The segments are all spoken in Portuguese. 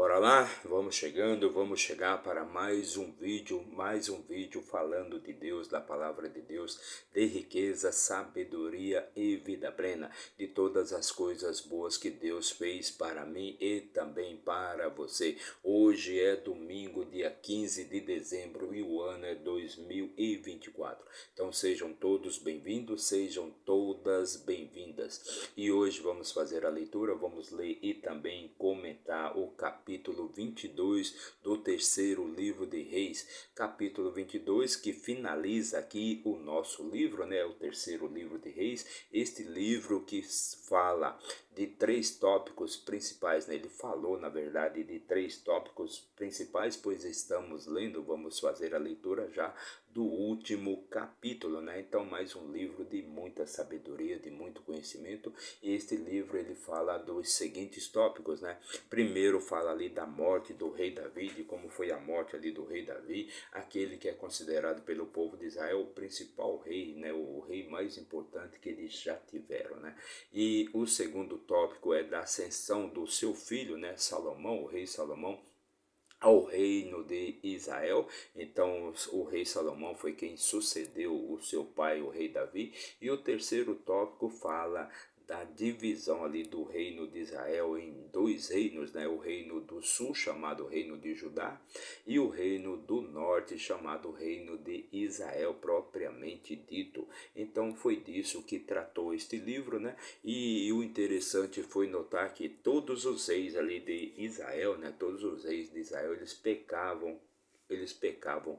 Bora lá, vamos chegando, vamos chegar para mais um vídeo falando de Deus, da palavra de Deus, de riqueza, sabedoria e vida plena, de todas as coisas boas que Deus fez para mim e também para você. Hoje é domingo, dia 15 de dezembro e o ano é 2024. Então sejam todos bem-vindos, sejam todas bem-vindas. E hoje vamos fazer a leitura, vamos ler e também comentar o capítulo 22 do terceiro livro de Reis, capítulo 22 que finaliza aqui o nosso livro, né, o terceiro livro de Reis, este livro que fala de três tópicos principais, né? Ele falou, na verdade, de três tópicos principais, pois estamos lendo, vamos fazer a leitura já do último capítulo, né? Então, mais um livro de muita sabedoria, de muito conhecimento, e este livro ele fala dos seguintes tópicos, né? Primeiro fala ali da morte do rei Davi, de como foi a morte ali do rei Davi, aquele que é considerado pelo povo de Israel o principal rei, né? O rei mais importante que eles já tiveram, né? E o segundo tópico é da ascensão do seu filho, né? Salomão, o rei Salomão, ao reino de Israel. Então o rei Salomão foi quem sucedeu o seu pai, o rei Davi. E o terceiro tópico fala da divisão ali do reino de Israel em dois reinos, né? O reino do sul, chamado reino de Judá, e o reino do norte, chamado reino de Israel propriamente dito. Então foi disso que tratou este livro, né? E o interessante foi notar que todos os reis ali de Israel, né? Todos os reis de Israel, eles pecavam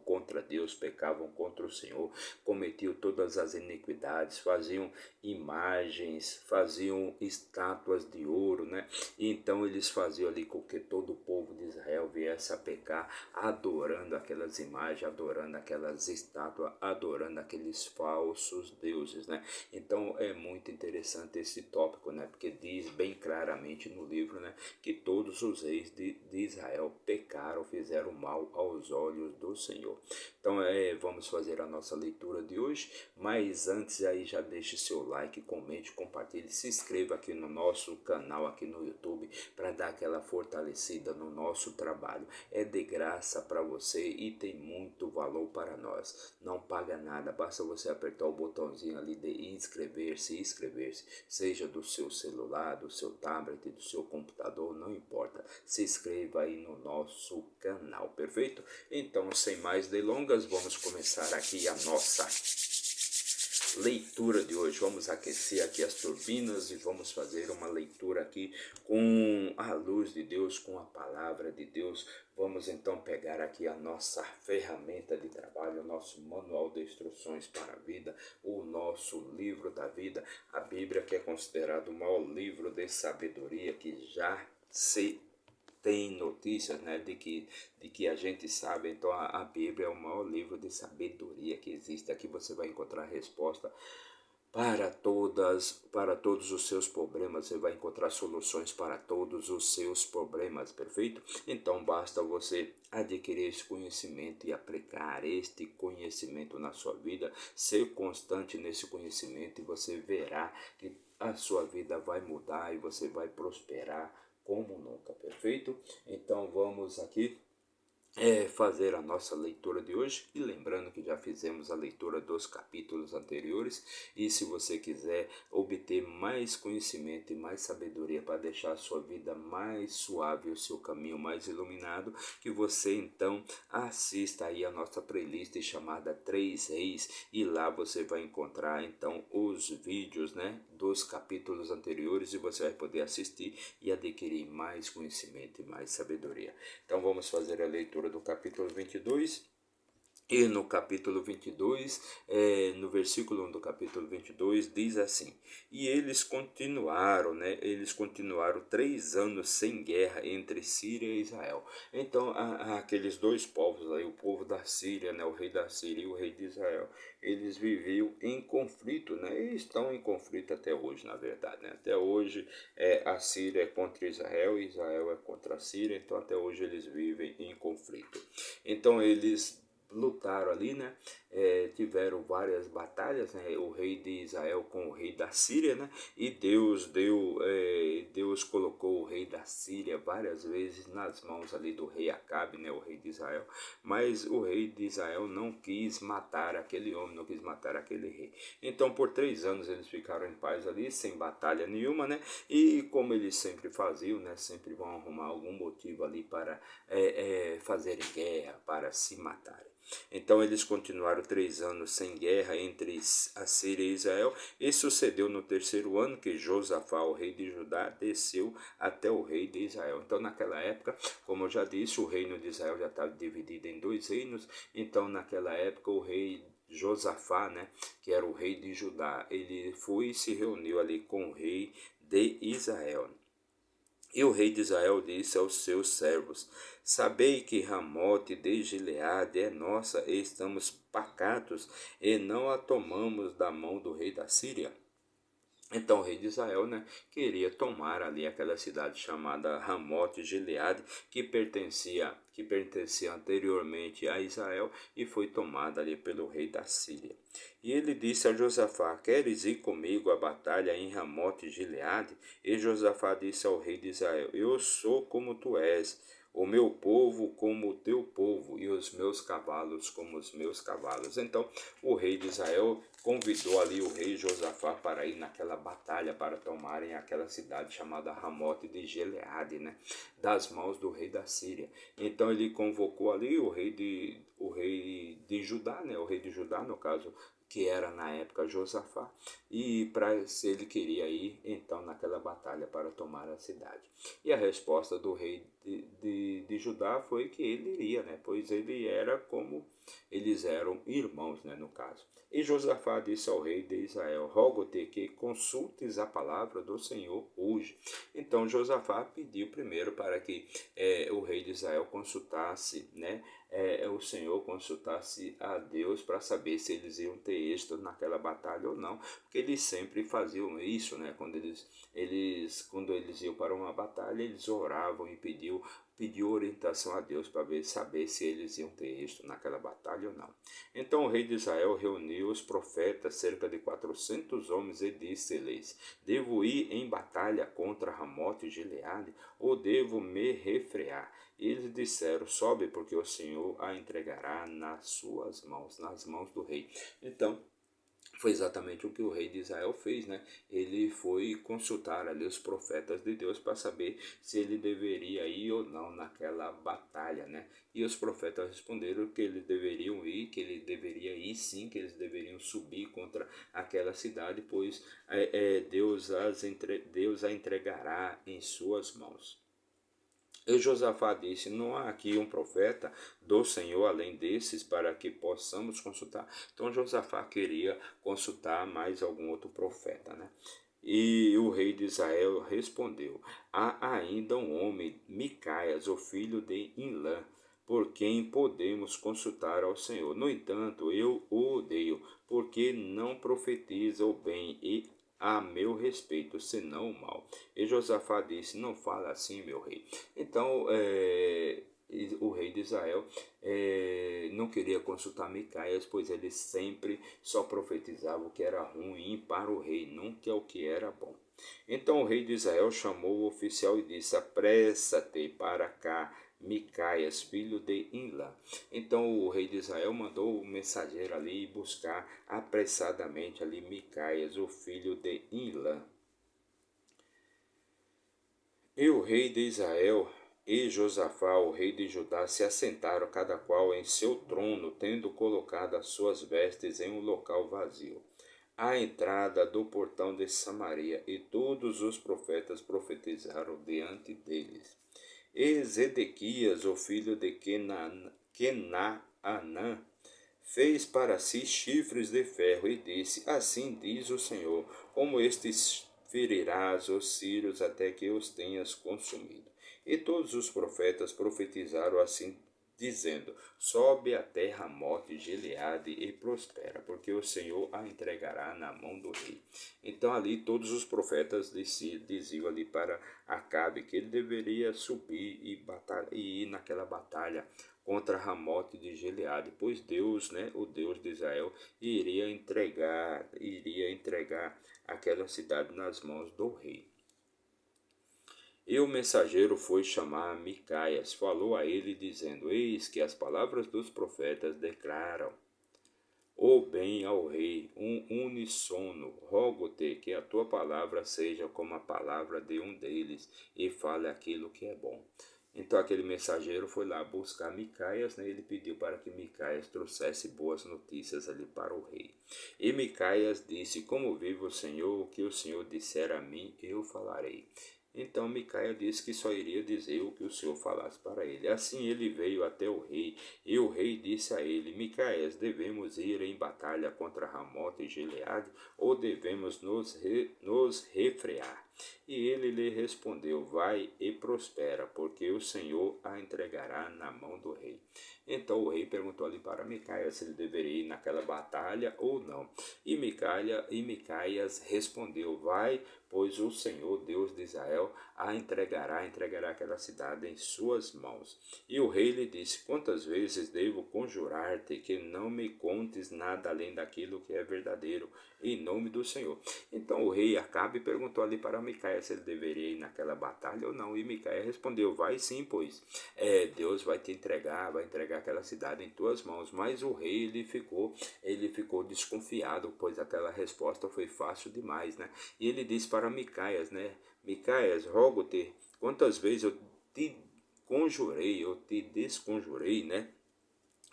contra Deus, pecavam contra o Senhor, cometiam todas as iniquidades, faziam imagens, faziam estátuas de ouro, né? E então eles faziam ali com que todo o povo de Israel viesse a pecar, adorando aquelas imagens, adorando aquelas estátuas, adorando aqueles falsos deuses, né? Então é muito interessante esse tópico, né? Porque diz bem claramente no livro, né, que todos os reis de Israel pecaram, fizeram mal aos olhos do Senhor. Então vamos fazer a nossa leitura de hoje, mas antes aí já deixe seu like, comente, compartilhe, se inscreva aqui no nosso canal aqui no YouTube para dar aquela fortalecida no nosso trabalho. É de graça para você e tem muito valor para nós. Não paga nada, basta você apertar o botãozinho ali de inscrever-se, seja do seu celular, do seu tablet, do seu computador, não importa. Se inscreva aí no nosso canal, perfeito? Então, sem mais delongas, vamos começar aqui a nossa leitura de hoje. Vamos aquecer aqui as turbinas e vamos fazer uma leitura aqui com a luz de Deus, com a palavra de Deus. Vamos então pegar aqui a nossa ferramenta de trabalho, o nosso manual de instruções para a vida, o nosso livro da vida, a Bíblia, que é considerado o maior livro de sabedoria que já se tem notícias, né, de que a gente sabe. Então a Bíblia é o maior livro de sabedoria que existe. Aqui você vai encontrar resposta para todos os seus problemas. Você vai encontrar soluções para todos os seus problemas, perfeito? Então basta você adquirir esse conhecimento e aplicar este conhecimento na sua vida, ser constante nesse conhecimento, e você verá que a sua vida vai mudar e você vai prosperar como nunca, perfeito? Então vamos aqui fazer a nossa leitura de hoje, e lembrando que já fizemos a leitura dos capítulos anteriores, e se você quiser obter mais conhecimento e mais sabedoria para deixar a sua vida mais suave, o seu caminho mais iluminado, que você então assista aí a nossa playlist chamada Três Reis, e lá você vai encontrar então os vídeos, né, dos capítulos anteriores, e você vai poder assistir e adquirir mais conhecimento e mais sabedoria. Então vamos fazer a leitura do capítulo 22. E no capítulo 22, no versículo 1 do capítulo 22, diz assim: E eles continuaram, né? Eles continuaram 3 anos sem guerra entre Síria e Israel. Então, aqueles dois povos aí, o povo da Síria, né? O rei da Síria e o rei de Israel, eles viviam em conflito, né? E estão em conflito até hoje, na verdade, né? Até hoje, a Síria é contra Israel e Israel é contra a Síria. Então, até hoje eles vivem em conflito. Então, eles lutaram ali, né? Tiveram várias batalhas, né? O rei de Israel com o rei da Síria, né? E Deus colocou o rei da Síria várias vezes nas mãos ali do rei Acabe, né? O rei de Israel. Mas o rei de Israel não quis matar aquele homem, não quis matar aquele rei. Então por 3 anos eles ficaram em paz ali, sem batalha nenhuma, né? E como eles sempre faziam, né? Sempre vão arrumar algum motivo ali para fazerem guerra, para se matarem. Então eles continuaram 3 anos sem guerra entre a Síria e Israel, e sucedeu no terceiro ano que Josafá, o rei de Judá, desceu até o rei de Israel. Então naquela época, como eu já disse, o reino de Israel já estava dividido em 2 reinos. Então naquela época o rei Josafá, né, que era o rei de Judá, ele foi e se reuniu ali com o rei de Israel. E o rei de Israel disse aos seus servos: Sabei que Ramote de Gileade é nossa, e estamos pacatos, e não a tomamos da mão do rei da Síria. Então o rei de Israel, né, queria tomar ali aquela cidade chamada Ramote Gileade, que pertencia anteriormente a Israel e foi tomada ali pelo rei da Síria. E ele disse a Josafá: Queres ir comigo à batalha em Ramote Gileade? E Josafá disse ao rei de Israel: Eu sou como tu és, o meu povo como o teu povo, e os meus cavalos como os meus cavalos. Então o rei de Israel convidou ali o rei Josafá para ir naquela batalha, para tomarem aquela cidade chamada Ramote de Gileade, né, das mãos do rei da Síria. Então ele convocou ali o rei de Judá, né, o rei de Judá, no caso, que era na época Josafá, e para se ele queria ir então naquela batalha para tomar a cidade. E a resposta do rei de Judá foi que ele iria, né, pois ele era como eles eram irmãos, né, no caso. E Josafá disse ao rei de Israel: Rogo-te que consultes a palavra do Senhor hoje. Então Josafá pediu primeiro para que o rei de Israel consultasse, né, o Senhor, consultasse a Deus para saber se eles iam ter êxito naquela batalha ou não, porque eles sempre faziam isso, né? Quando eles iam para uma batalha, eles oravam e pediu orientação a Deus para saber se eles iam ter êxito naquela batalha ou não. Então o rei de Israel reuniu os profetas, cerca de 400 homens, e disse-lhes: Devo ir em batalha contra Ramote e Gileade, ou devo me refrear? E eles disseram: Sobe, porque o Senhor a entregará nas suas mãos, nas mãos do rei. Então foi exatamente o que o rei de Israel fez, né? Ele foi consultar ali os profetas de Deus para saber se ele deveria ir ou não naquela batalha, né? E os profetas responderam que eles deveriam ir, que ele deveria ir sim, que eles deveriam subir contra aquela cidade, pois Deus a entregará em suas mãos. E Josafá disse: Não há aqui um profeta do Senhor além desses para que possamos consultar. Então Josafá queria consultar mais algum outro profeta, né? E o rei de Israel respondeu: Há ainda um homem, Micaias, o filho de Inlã, por quem podemos consultar ao Senhor. No entanto, eu o odeio, porque não profetiza o bem e a meu respeito, senão o mal. E Josafá disse: Não fala assim, meu rei. Então, o rei de Israel não queria consultar Micaias, pois ele sempre só profetizava o que era ruim para o rei, nunca o que era bom. Então o rei de Israel chamou o oficial e disse: Apressa-te para cá, Micaias, filho de Imlá. Então o rei de Israel mandou o mensageiro ali buscar apressadamente ali Micaias, o filho de Imlá. E o rei de Israel e Josafá, o rei de Judá, se assentaram cada qual em seu trono, tendo colocado as suas vestes em um local vazio, à entrada do portão de Samaria, e todos os profetas profetizaram diante deles. E Zedequias, o filho de Kenaanã, fez para si chifres de ferro e disse: Assim diz o Senhor, como estes ferirás os sírios até que os tenhas consumido. E todos os profetas profetizaram assim, dizendo: Sobe a terra morte Gileade e prospera, porque o Senhor a entregará na mão do rei. Então ali todos os profetas diziam ali para Acabe que ele deveria subir e ir naquela batalha contra Ramote de Gileade, pois Deus, né, o Deus de Israel, iria entregar aquela cidade nas mãos do rei. E o mensageiro foi chamar Micaias, falou a ele, dizendo: Eis que as palavras dos profetas declaram o bem ao rei, um uníssono. Rogo-te que a tua palavra seja como a palavra de um deles, e fale aquilo que é bom. Então aquele mensageiro foi lá buscar Micaias, né? Ele pediu para que Micaias trouxesse boas notícias ali para o rei. E Micaias disse: Como vive o Senhor, o que o Senhor disser a mim, eu falarei. Então Micaias disse que só iria dizer o que o Senhor falasse para ele. Assim ele veio até o rei, e o rei disse a ele: Micaias, devemos ir em batalha contra Ramote e Gileade, ou devemos nos refrear? E ele lhe respondeu: Vai e prospera, porque o Senhor a entregará na mão do rei. Então o rei perguntou ali para Micaias se ele deveria ir naquela batalha ou não. E Micaias respondeu: Vai, pois o Senhor, Deus de Israel, entregará aquela cidade em suas mãos. E o rei lhe disse: Quantas vezes devo conjurar-te que não me contes nada além daquilo que é verdadeiro, em nome do Senhor? Então o rei Acabe perguntou ali para Micaias se ele deveria ir naquela batalha ou não. E Micaias respondeu: Vai sim, pois Deus vai entregar aquela cidade em tuas mãos. Mas o rei ele ficou desconfiado, pois aquela resposta foi fácil demais, né? E ele disse para Micaias, né? Micaias, rogo-te, quantas vezes eu te conjurei, eu te desconjurei, né?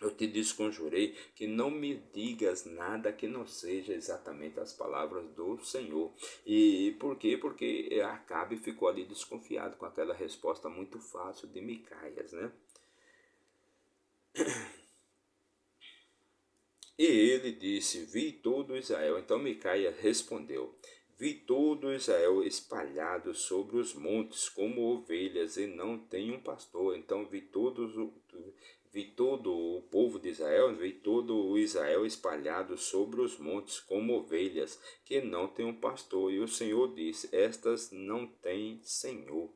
Eu te desconjurei que não me digas nada que não seja exatamente as palavras do Senhor. E por quê? Porque Acabe ficou ali desconfiado com aquela resposta muito fácil de Micaias, né? E ele disse: Vi todo Israel. Então Micaias respondeu: Vi todo Israel espalhado sobre os montes como ovelhas e não tem um pastor. Então vi todo o povo de Israel, vi todo o Israel espalhado sobre os montes como ovelhas que não tem um pastor. E o Senhor disse: Estas não têm senhor,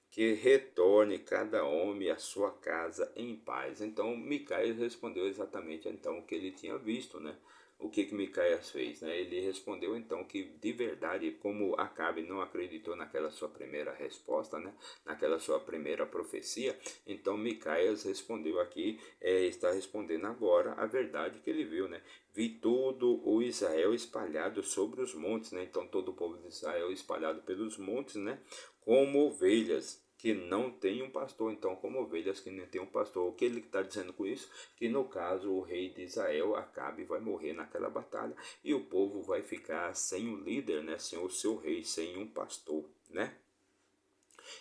que retorne cada homem à sua casa em paz. Então Micaias respondeu exatamente então o que ele tinha visto, né? O que Micaias fez, né? Ele respondeu então que de verdade, como Acabe não acreditou naquela sua primeira resposta, né? Naquela sua primeira profecia, então Micaias respondeu aqui, está respondendo agora a verdade que ele viu, né? Vi todo o Israel espalhado sobre os montes, né? Então todo o povo de Israel espalhado pelos montes, né? Como ovelhas que não tem um pastor. Então, como ovelhas que não tem um pastor. O que ele está dizendo com isso? Que no caso o rei de Israel, Acabe, vai morrer naquela batalha e o povo vai ficar sem o líder, né? Sem o seu rei, sem um pastor, né?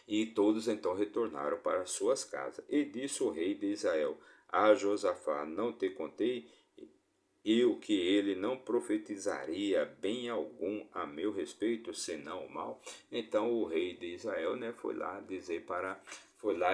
E todos então retornaram para suas casas. E disse o rei de Israel a Josafá: Não te contei eu que ele não profetizaria bem algum a meu respeito, senão o mal? Então o rei de Israel, né, foi lá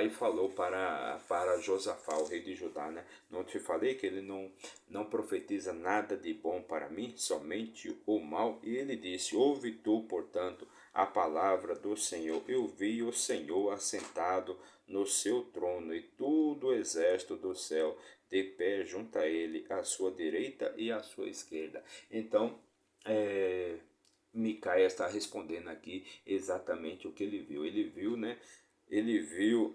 e falou para Josafá, o rei de Judá, né? Não te falei que ele não profetiza nada de bom para mim, somente o mal? E ele disse: Ouve tu, portanto, a palavra do Senhor. Eu vi o Senhor assentado no seu trono, e todo o exército do céu de pé junto a ele, à sua direita e à sua esquerda. Então, Micaías está respondendo aqui exatamente o que ele viu. Ele viu, né? Ele viu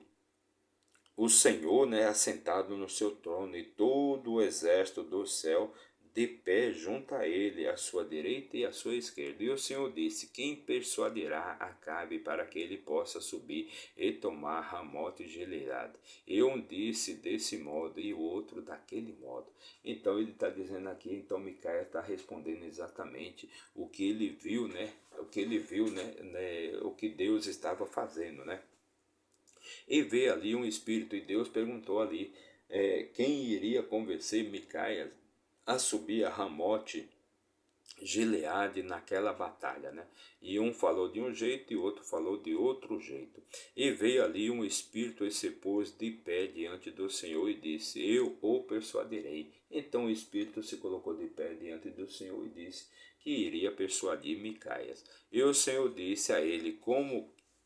o Senhor, né, assentado no seu trono, e todo o exército do céu de pé junto a ele, à sua direita e à sua esquerda. E o Senhor disse: Quem persuadirá Acabe para que ele possa subir e tomar Ramote e Gileade? E um disse desse modo e o outro daquele modo. Então ele está dizendo aqui, então Micaías está respondendo exatamente o que ele viu, né? O que ele viu, né? O que Deus estava fazendo, né? E vê ali um espírito, e Deus perguntou ali quem iria convencer Micaias a subir a Ramote Gileade naquela batalha, né? E um falou de um jeito e o outro falou de outro jeito. E veio ali um espírito e se pôs de pé diante do Senhor e disse: Eu o persuadirei. Então o espírito se colocou de pé diante do Senhor e disse que iria persuadir Micaias. E o Senhor disse a ele: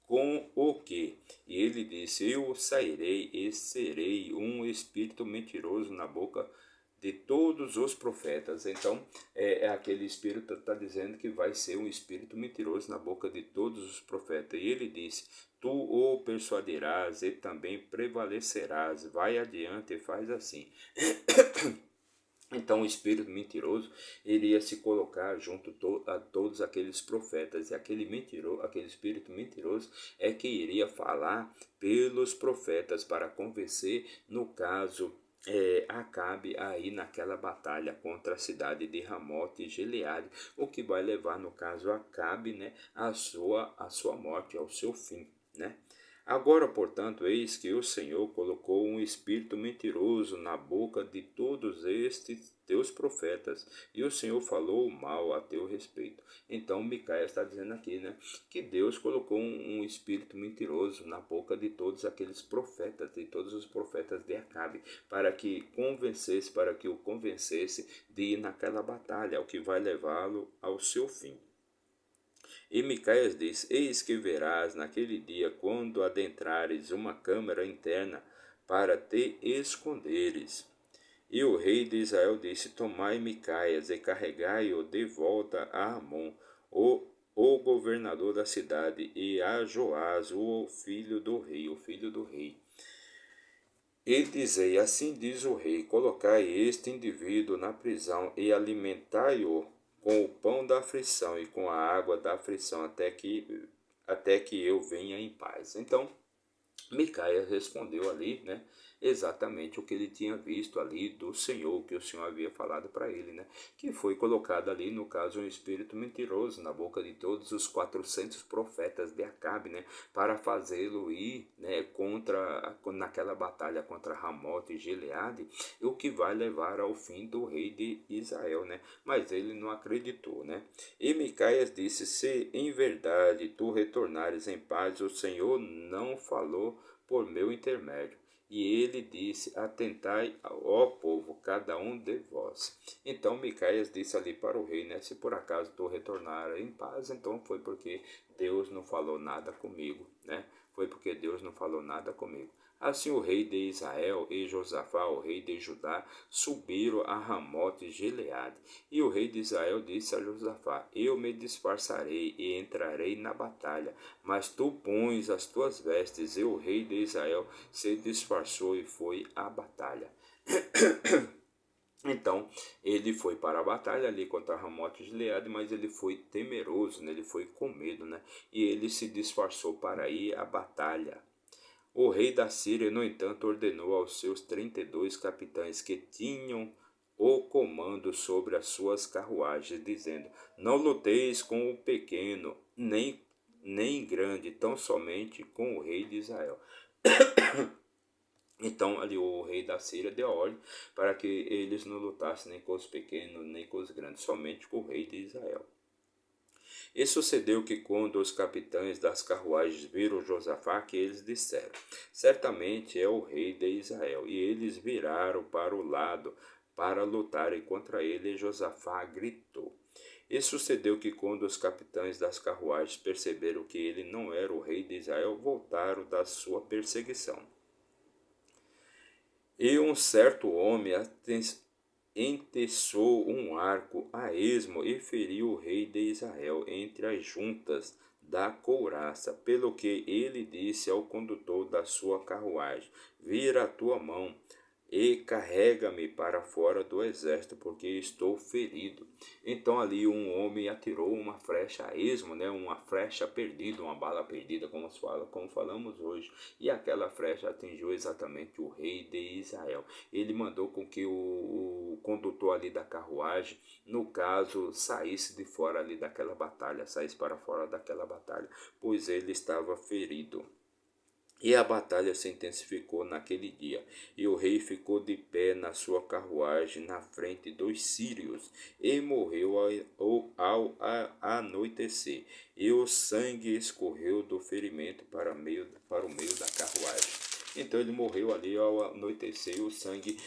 com o que? E ele disse: eu sairei e serei um espírito mentiroso na boca de todos os profetas. Então, aquele espírito está dizendo que vai ser um espírito mentiroso na boca de todos os profetas. E ele disse: tu o persuadirás e também prevalecerás. Vai adiante e faz assim. Então o espírito mentiroso iria se colocar junto a todos aqueles profetas, e aquele espírito mentiroso é que iria falar pelos profetas para convencer, no caso, Acabe aí naquela batalha contra a cidade de Ramote e Gileade, o que vai levar, no caso, Acabe, né, a sua morte, ao seu fim, né? Agora, portanto, eis que o Senhor colocou um espírito mentiroso na boca de todos estes teus profetas, e o Senhor falou mal a teu respeito. Então, Micaías está dizendo aqui, né, que Deus colocou um espírito mentiroso na boca de todos aqueles profetas, de todos os profetas de Acabe, para que o convencesse de ir naquela batalha, o que vai levá-lo ao seu fim. E Micaías diz: eis que verás naquele dia, quando adentrares uma câmara interna para te esconderes. E o rei de Israel disse: tomai Micaías e carregai-o de volta a Amon, o governador da cidade, e a Joás, o filho do rei. E dizei: assim diz o rei: colocai este indivíduo na prisão e alimentai-o com o pão da aflição e com a água da aflição até que eu venha em paz. Então, Micaías respondeu ali, né, exatamente o que ele tinha visto ali do Senhor, que o Senhor havia falado para ele, né, que foi colocado ali, no caso, um espírito mentiroso na boca de todos os 400 profetas de Acabe, né, para fazê-lo ir, né, naquela batalha contra Ramote e Gileade, o que vai levar ao fim do rei de Israel, né, mas ele não acreditou, né. E Micaías disse: se em verdade tu retornares em paz, o Senhor não falou por meu intermédio. E ele disse: atentai, ó povo, cada um de vós. Então Micaías disse ali para o rei, né, se por acaso tu retornar em paz, então foi porque Deus não falou nada comigo, né? Foi porque Deus não falou nada comigo. Assim o rei de Israel e Josafá, o rei de Judá, subiram a Ramote e Gileade. E o rei de Israel disse a Josafá: eu me disfarçarei e entrarei na batalha, mas tu pões as tuas vestes. E o rei de Israel se disfarçou e foi à batalha. Então, ele foi para a batalha ali contra Ramote e Gileade, mas ele foi temeroso, né? Ele foi com medo, né? E ele se disfarçou para ir à batalha. O rei da Síria, no entanto, ordenou aos seus 32 capitães que tinham o comando sobre as suas carruagens, dizendo: não luteis com o pequeno, nem grande, tão somente com o rei de Israel. Então ali o rei da Síria deu ordem para que eles não lutassem nem com os pequenos, nem com os grandes, somente com o rei de Israel. E sucedeu que, quando os capitães das carruagens viram Josafá, que eles disseram: certamente é o rei de Israel. E eles viraram para o lado para lutarem contra ele, e Josafá gritou. E sucedeu que, quando os capitães das carruagens perceberam que ele não era o rei de Israel, voltaram da sua perseguição. E um certo homem enteçou um arco a esmo e feriu o rei de Israel entre as juntas da couraça, pelo que ele disse ao condutor da sua carruagem: vira a tua mão e carrega-me para fora do exército, porque estou ferido. Então ali um homem atirou uma flecha a esmo, né, uma flecha perdida, uma bala perdida, como falamos hoje, e aquela flecha atingiu exatamente o rei de Israel. Ele mandou com que o condutor ali da carruagem, no caso, saísse de fora ali daquela batalha, saísse para fora daquela batalha, pois ele estava ferido. E a batalha se intensificou naquele dia, e o rei ficou de pé na sua carruagem na frente dos sírios, e morreu ao anoitecer, e o sangue escorreu do ferimento para o meio da carruagem. Então ele morreu ali ao anoitecer e o sangue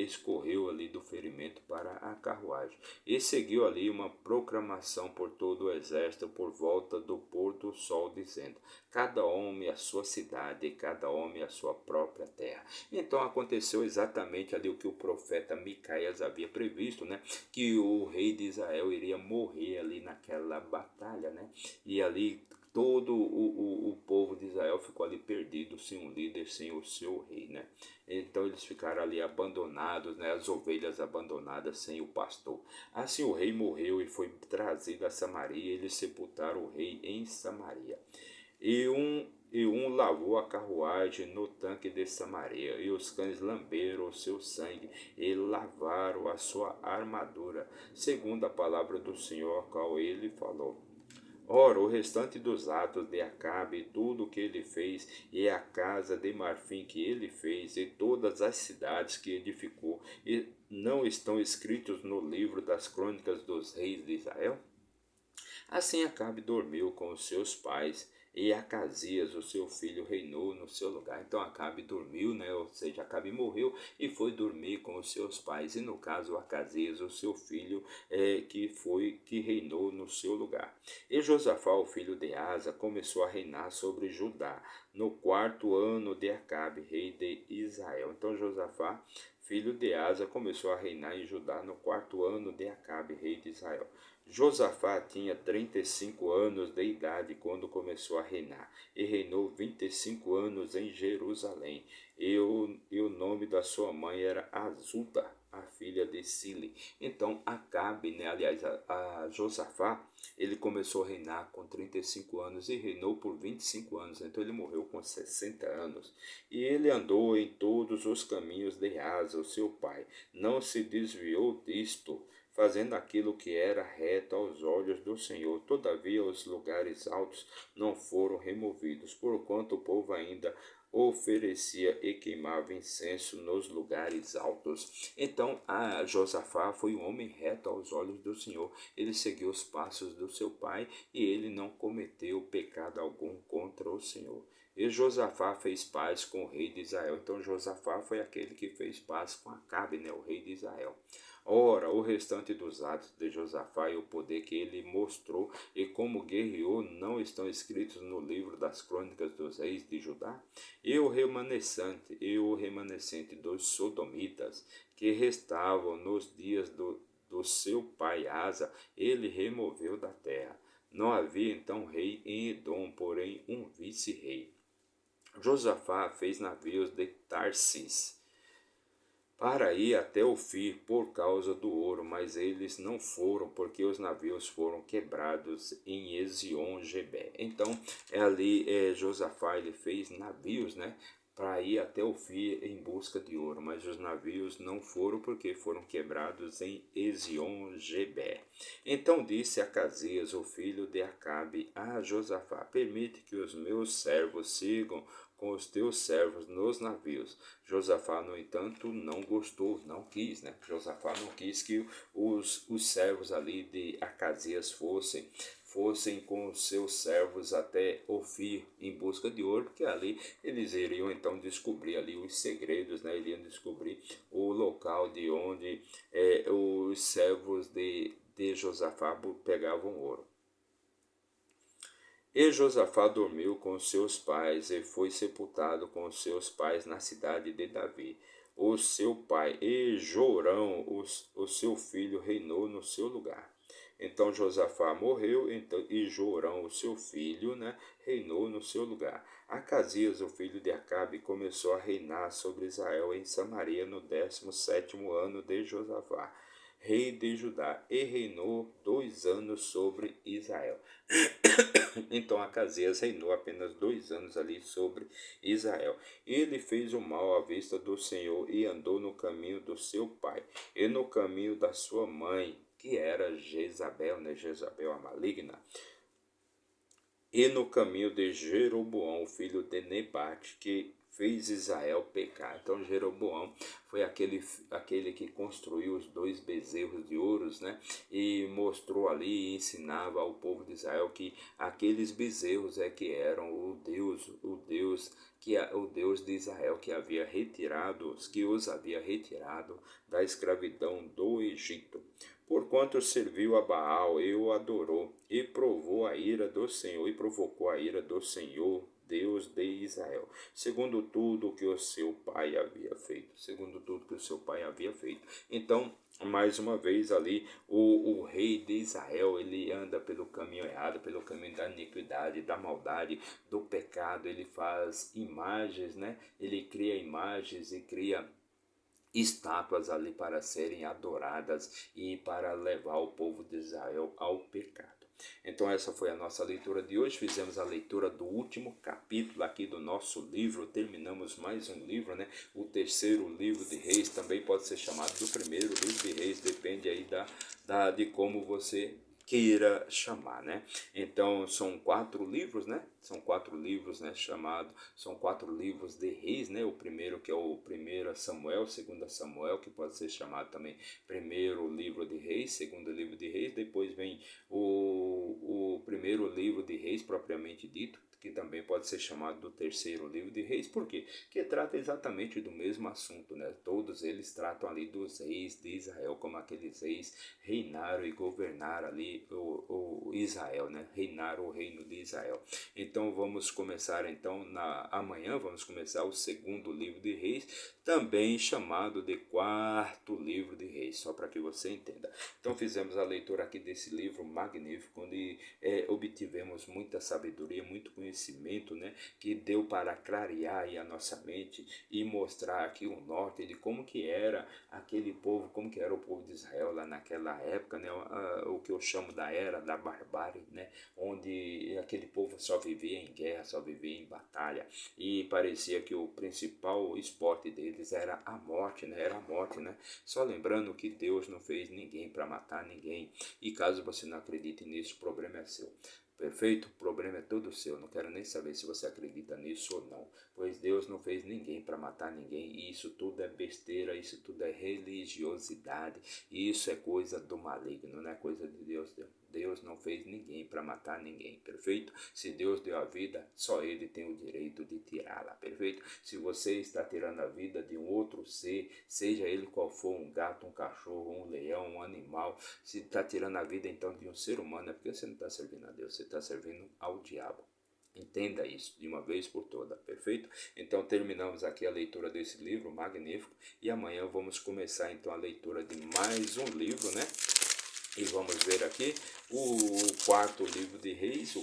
escorreu ali do ferimento para a carruagem. E seguiu ali uma proclamação por todo o exército por volta do pôr do sol, dizendo: cada homem a sua cidade e cada homem a sua própria terra. Então aconteceu exatamente ali o que o profeta Micaías havia previsto, né? Que o rei de Israel iria morrer ali naquela batalha, né? E ali todo o povo de Israel ficou ali perdido, sem um líder, sem o seu rei, né? Então eles ficaram ali abandonados, né? As ovelhas abandonadas sem o pastor. Assim o rei morreu e foi trazido a Samaria, e eles sepultaram o rei em Samaria. E um lavou a carruagem no tanque de Samaria, e os cães lamberam o seu sangue e lavaram a sua armadura, segundo a palavra do Senhor, a qual ele falou. Ora, o restante dos atos de Acabe, tudo o que ele fez, e a casa de marfim que ele fez, e todas as cidades que edificou, e não estão escritos no livro das crônicas dos reis de Israel? Assim Acabe dormiu com os seus pais, e Acasias, o seu filho, reinou no seu lugar. Então Acabe dormiu, né? Ou seja, Acabe morreu e foi dormir com os seus pais. E no caso Acasias, o seu filho, que reinou no seu lugar. E Josafá, o filho de Asa, começou a reinar sobre Judá no 4º ano de Acabe, rei de Israel. Então Josafá, filho de Asa, começou a reinar em Judá no 4º ano de Acabe, rei de Israel. Josafá tinha 35 anos de idade quando começou a reinar, e reinou 25 anos em Jerusalém. E o nome da sua mãe era Azuta, a filha de Sile. Então Acabe, né, aliás, a Josafá, ele começou a reinar com 35 anos e reinou por 25 anos. Então ele morreu com 60 anos. E ele andou em todos os caminhos de Asa, o seu pai. Não se desviou disto, fazendo aquilo que era reto aos olhos do Senhor. Todavia os lugares altos não foram removidos, porquanto o povo ainda oferecia e queimava incenso nos lugares altos. Então a Josafá foi um homem reto aos olhos do Senhor. Ele seguiu os passos do seu pai e ele não cometeu pecado algum contra o Senhor. E Josafá fez paz com o rei de Israel. Então Josafá foi aquele que fez paz com Acabe, né, o rei de Israel. Ora, o restante dos atos de Josafá e o poder que ele mostrou e como guerreou não estão escritos no livro das crônicas dos reis de Judá? E o remanescente dos sodomitas que restavam nos dias do seu pai Asa, ele removeu da terra. Não havia então rei em Edom, porém um vice-rei. Josafá fez navios de Tarsis para ir até Ofir por causa do ouro, mas eles não foram, porque os navios foram quebrados em Ezion-Geber. Então, Josafá ele fez navios, né, para ir até Ofir em busca de ouro, mas os navios não foram porque foram quebrados em Ezion-Geber. Então disse Acasias, o filho de Acabe, a Josafá: permite que os meus servos sigam com os teus servos nos navios. Josafá, no entanto, não gostou, não quis, né? Josafá não quis que os servos ali de Acasias fossem com os seus servos até Ofir em busca de ouro, porque ali eles iriam então descobrir ali os segredos, né? Iriam descobrir o local de onde os servos de Josafá pegavam ouro. E Josafá dormiu com seus pais e foi sepultado com os seus pais na cidade de Davi. O seu pai e Jorão, o seu filho, reinou no seu lugar. Então Josafá morreu, e Jorão, o seu filho, né, reinou no seu lugar. Acasias, o filho de Acabe, começou a reinar sobre Israel em Samaria no 17º ano de Josafá, rei de Judá, e reinou 2 anos sobre Israel. Então Acasias reinou apenas 2 anos ali sobre Israel. Ele fez o mal à vista do Senhor e andou no caminho do seu pai e no caminho da sua mãe, que era Jezabel, né? Jezabel a maligna, e no caminho de Jeroboão, filho de Nebate, que fez Israel pecar. Então Jeroboão foi aquele que construiu os 2 bezerros de ouros, né? E mostrou ali e ensinava ao povo de Israel que aqueles bezerros que eram o Deus, o Deus de Israel que os havia retirado da escravidão do Egito. Porquanto serviu a Baal e o adorou, e provocou a ira do Senhor, Deus de Israel, segundo tudo que o seu pai havia feito. Então, mais uma vez ali, o rei de Israel, ele anda pelo caminho errado, pelo caminho da iniquidade, da maldade, do pecado. Ele faz imagens, né? Ele cria imagens e cria estátuas ali para serem adoradas e para levar o povo de Israel ao pecado. Então essa foi a nossa leitura de hoje. Fizemos a leitura do último capítulo aqui do nosso livro. Terminamos mais um livro, né? O terceiro livro de Reis, também pode ser chamado do primeiro livro de Reis, depende aí de como você queira chamar, né? Então são 4 livros, né? São 4 livros, né? São 4 livros de Reis, né? O primeiro que é o primeiro Samuel, segundo Samuel, que pode ser chamado também primeiro livro de Reis, segundo livro de Reis. Depois vem o primeiro livro de Reis propriamente dito, que também pode ser chamado do terceiro livro de Reis. Por quê? Porque trata exatamente do mesmo assunto, né? Todos eles tratam ali dos reis de Israel, como aqueles reis reinaram e governaram ali o Israel, né? Reinaram o reino de Israel. Então vamos começar amanhã vamos começar o segundo livro de Reis, também chamado de quarto livro de Reis, só para que você entenda. Então fizemos a leitura aqui desse livro magnífico, onde obtivemos muita sabedoria, muito conhecimento, né, que deu para clarear aí a nossa mente e mostrar aqui o norte de como que era aquele povo, como que era o povo de Israel lá naquela época, né, o que eu chamo da era da barbárie, né, onde aquele povo só vivia em guerra, só vivia em batalha, e parecia que o principal esporte deles era a morte, né? Só lembrando que Deus não fez ninguém para matar ninguém. E caso você não acredite nisso, o problema é seu. Perfeito? O problema é todo seu. Não quero nem saber se você acredita nisso ou não. Pois Deus não fez ninguém para matar ninguém. E isso tudo é besteira, isso tudo é religiosidade. E isso é coisa do maligno, não é coisa de Deus. Deus não fez ninguém para matar ninguém, perfeito? Se Deus deu a vida, só Ele tem o direito de tirá-la, perfeito? Se você está tirando a vida de um outro ser, seja ele qual for, um gato, um cachorro, um leão, um animal, se está tirando a vida então de um ser humano, é porque você não está servindo a Deus, você está servindo ao diabo. Entenda isso de uma vez por toda, perfeito? Então terminamos aqui a leitura desse livro magnífico e amanhã vamos começar então a leitura de mais um livro, né? E vamos ver aqui o quarto livro de Reis,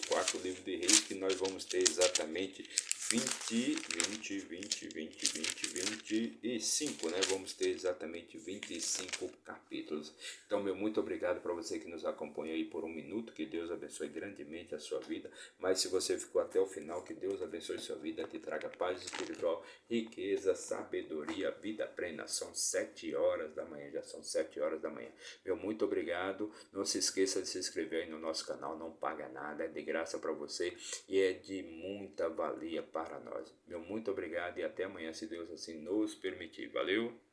que nós vamos ter exatamente 25, né? Vamos ter exatamente 25 capítulos. Então, meu muito obrigado para você que nos acompanha aí por um minuto, que Deus abençoe grandemente a sua vida, mas se você ficou até o final, que Deus abençoe sua vida, te traga paz espiritual, riqueza, sabedoria, vida plena. São 7 horas da manhã, já são 7 horas da manhã. Meu muito obrigado, não se esqueça de se inscrever aí no nosso canal, não paga nada, é de graça para você e é de muita valia para nós. Meu muito obrigado e até amanhã, se Deus assim nos permitir. Valeu!